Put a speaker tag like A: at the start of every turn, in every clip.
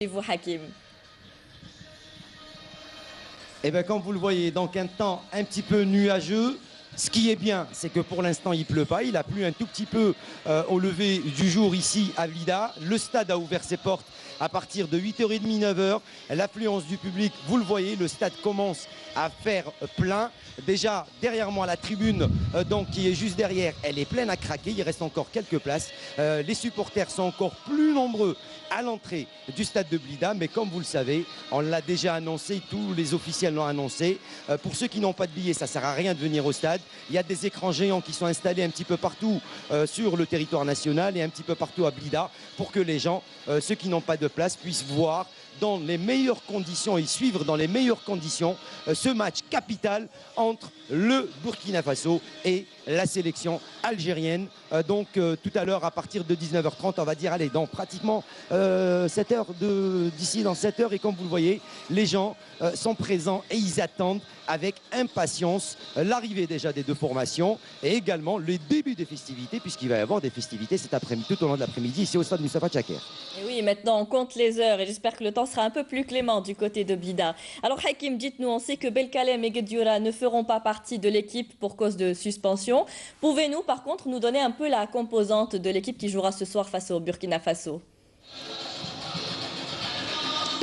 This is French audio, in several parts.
A: Et vous, Hakim?
B: Et bien, comme vous le voyez, donc un temps un petit peu nuageux. Ce qui est bien, c'est que pour l'instant, il ne pleut pas. Il a plu un tout petit peu au lever du jour ici à Blida. Le stade a ouvert ses portes à partir de 8h30, 9h. L'affluence du public, vous le voyez, le stade commence à faire plein. Déjà, derrière moi, la tribune, donc, qui est juste derrière, elle est pleine à craquer. Il reste encore quelques places. Les supporters sont encore plus nombreux à l'entrée du stade de Blida. Mais comme vous le savez, on l'a déjà annoncé, tous les officiels l'ont annoncé. Pour ceux qui n'ont pas de billets, ça ne sert à rien de venir au stade. Il y a des écrans géants qui sont installés un petit peu partout sur le territoire national et un petit peu partout à Blida pour que les gens, ceux qui n'ont pas de place, puissent voir dans les meilleures conditions et suivre dans les meilleures conditions ce match capital entre le Burkina Faso et la sélection algérienne. Donc tout à l'heure à partir de 19h30, on va dire allez, dans pratiquement 7 heures d'ici dans 7 heures, et comme vous le voyez, les gens sont présents et ils attendent avec impatience l'arrivée déjà des deux formations et également le début des festivités, puisqu'il va y avoir des festivités cet après-midi, tout au long de l'après-midi ici au stade Moustapha Tchaker.
A: Et oui, maintenant on compte les heures et j'espère que le temps sera un peu plus clément du côté de Blida. Alors Hakim, dites-nous, on sait que Belkalem et Guedioura ne feront pas partie de l'équipe pour cause de suspension. Pouvez-vous par contre nous donner un peu la composante de l'équipe qui jouera ce soir face au Burkina Faso?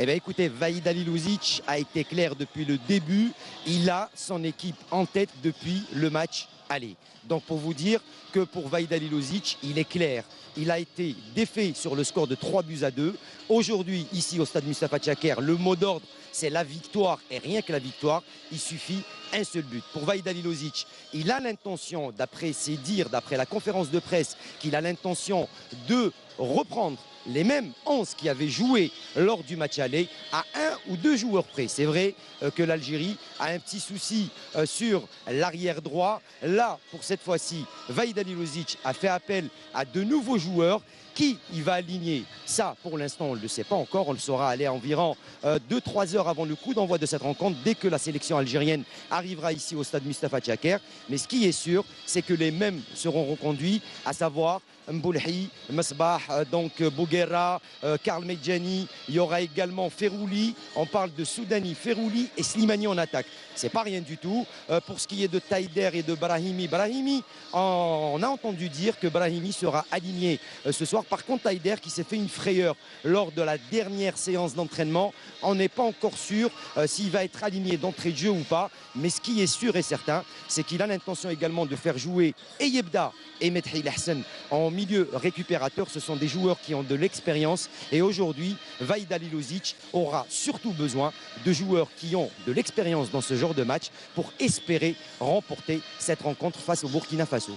B: Eh bien écoutez, Vahid Halilovic a été clair depuis le début. Il a son équipe en tête depuis le match aller. Donc pour vous dire que pour Vahid Halilovic, il est clair. Il a été défait sur le score de 3-2. Aujourd'hui, ici au stade Moustapha Tchaker, le mot d'ordre, c'est la victoire et rien que la victoire. Il suffit un seul but. Pour Vahid Halilovic, il a l'intention, d'après ses dires, d'après la conférence de presse, qu'il a l'intention de reprendre les mêmes 11 qui avaient joué lors du match aller à 1 ou 2 joueurs près. C'est vrai que l'Algérie a un petit souci sur l'arrière droit. Là, pour cette fois-ci, Vahid Halilovic a fait appel à de nouveaux joueurs. Qui il va aligner? Ça, pour l'instant, on ne le sait pas encore. On le saura aller environ 2-3 heures avant le coup d'envoi de cette rencontre, dès que la sélection algérienne arrivera ici au stade Moustapha Tchaker. Mais ce qui est sûr, c'est que les mêmes seront reconduits, à savoir Mboulhi, Mesbah, donc Bouguera, Karl Medjani. Il y aura également Ferrouli. On parle de Soudani, Ferrouli et Slimani en attaque. C'est pas rien du tout. Pour ce qui est de Taider et de Brahimi, on a entendu dire que Brahimi sera aligné ce soir. Par contre, Taider qui s'est fait une frayeur lors de la dernière séance d'entraînement, on n'est pas encore sûr s'il va être aligné d'entrée de jeu ou pas. Mais ce qui est sûr et certain, c'est qu'il a l'intention également de faire jouer Eyebda et Medhi Hassan en milieu récupérateur. Ce sont des joueurs qui ont de l'expérience. Et aujourd'hui, Vahid Halilovic aura surtout besoin de joueurs qui ont de l'expérience dans ce genre de match pour espérer remporter cette rencontre face au Burkina Faso.